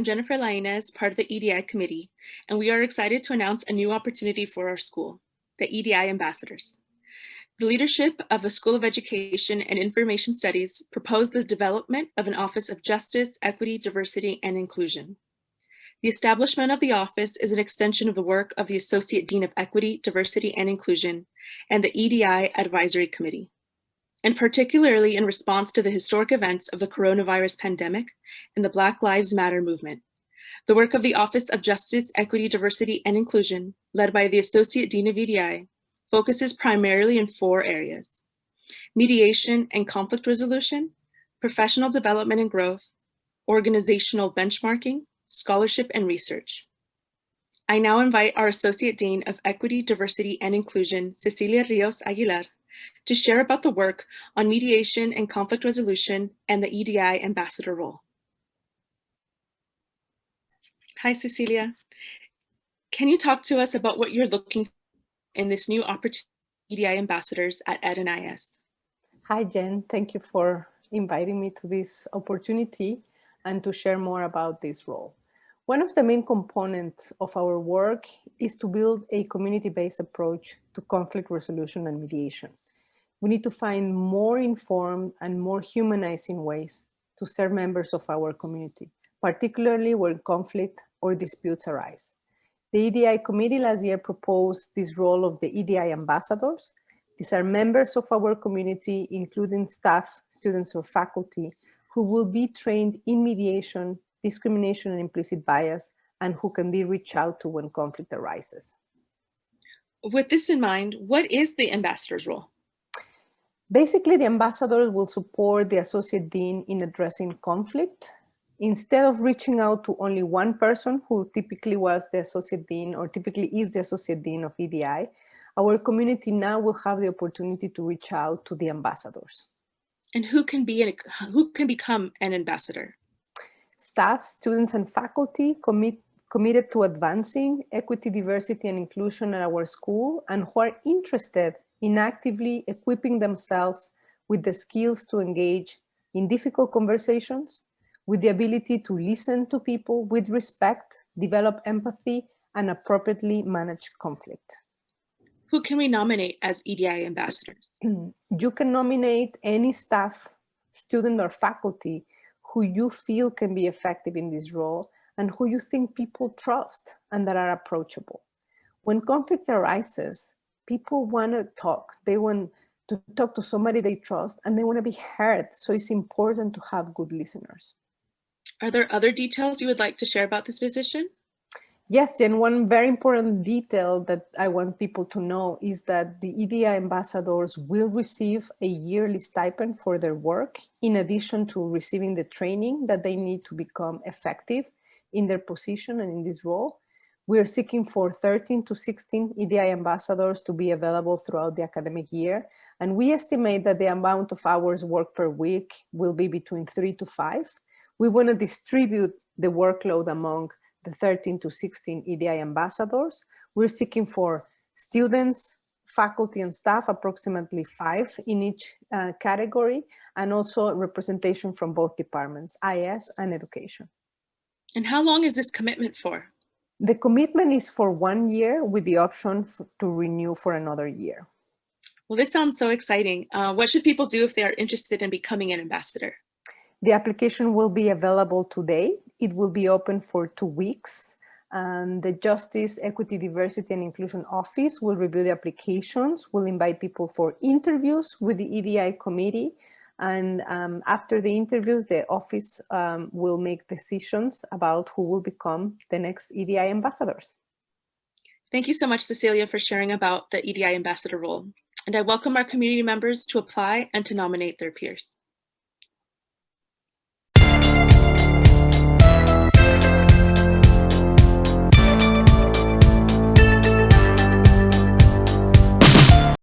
I'm Jennifer Lainez, part of the EDI committee, and we are excited to announce a new opportunity for our school, the EDI Ambassadors. The leadership of the School of Education and Information Studies proposed the development of an Office of Justice, Equity, Diversity, and Inclusion. The establishment of the office is an extension of the work of the Associate Dean of Equity, Diversity, and Inclusion and the EDI Advisory Committee, and particularly in response to the historic events of the coronavirus pandemic and the Black Lives Matter movement. The work of the Office of Justice, Equity, Diversity, and Inclusion, led by the Associate Dean of EDI, focuses primarily in 4 areas: mediation and conflict resolution, professional development and growth, organizational benchmarking, scholarship, and research. I now invite our Associate Dean of Equity, Diversity, and Inclusion, Cecilia Rios Aguilar, to share about the work on mediation and conflict resolution and the EDI ambassador role. Hi, Cecilia. Can you talk to us about what you're looking for in this new opportunity, EDI ambassadors at Ed&IS? Hi, Jen. Thank you for inviting me to this opportunity and to share more about this role. One of the main components of our work is to build a community-based approach to conflict resolution and mediation. We need to find more informed and more humanizing ways to serve members of our community, particularly when conflict or disputes arise. The EDI committee last year proposed this role of the EDI ambassadors. These are members of our community, including staff, students, or faculty, who will be trained in mediation, discrimination, and implicit bias, and who can be reached out to when conflict arises. With this in mind, what is the ambassador's role? Basically, the ambassador will support the associate dean in addressing conflict. Instead of reaching out to only one person who typically was the associate dean or typically is the associate dean of EDI, our community now will have the opportunity to reach out to the ambassadors. And who can become an ambassador? Staff, students, and faculty committed to advancing equity, diversity, and inclusion at our school, and who are interested in actively equipping themselves with the skills to engage in difficult conversations, with the ability to listen to people with respect, develop empathy, and appropriately manage conflict. Who can we nominate as EDI ambassadors? You can nominate any staff, student, or faculty who you feel can be effective in this role and who you think people trust and that are approachable. When conflict arises, people want to talk. They want to talk to somebody they trust and they want to be heard. So it's important to have good listeners. Are there other details you would like to share about this position? Yes, and one very important detail that I want people to know is that the EDI ambassadors will receive a yearly stipend for their work, in addition to receiving the training that they need to become effective in their position and in this role. We are seeking for 13 to 16 EDI ambassadors to be available throughout the academic year, and we estimate that the amount of hours worked per week will be between 3 to 5. We want to distribute the workload among the 13 to 16 EDI ambassadors. We're seeking for students, faculty, and staff, approximately 5 in each category, and also representation from both departments, IS and education. And how long is this commitment for? The commitment is for 1 year with the option to renew for another year. Well, this sounds so exciting. What should people do if they are interested in becoming an ambassador? The application will be available today. It will be open for 2 weeks. The Justice, Equity, Diversity, and Inclusion Office will review the applications, will invite people for interviews with the EDI committee. And after the interviews, the office will make decisions about who will become the next EDI ambassadors. Thank you so much, Cecilia, for sharing about the EDI ambassador role. And I welcome our community members to apply and to nominate their peers.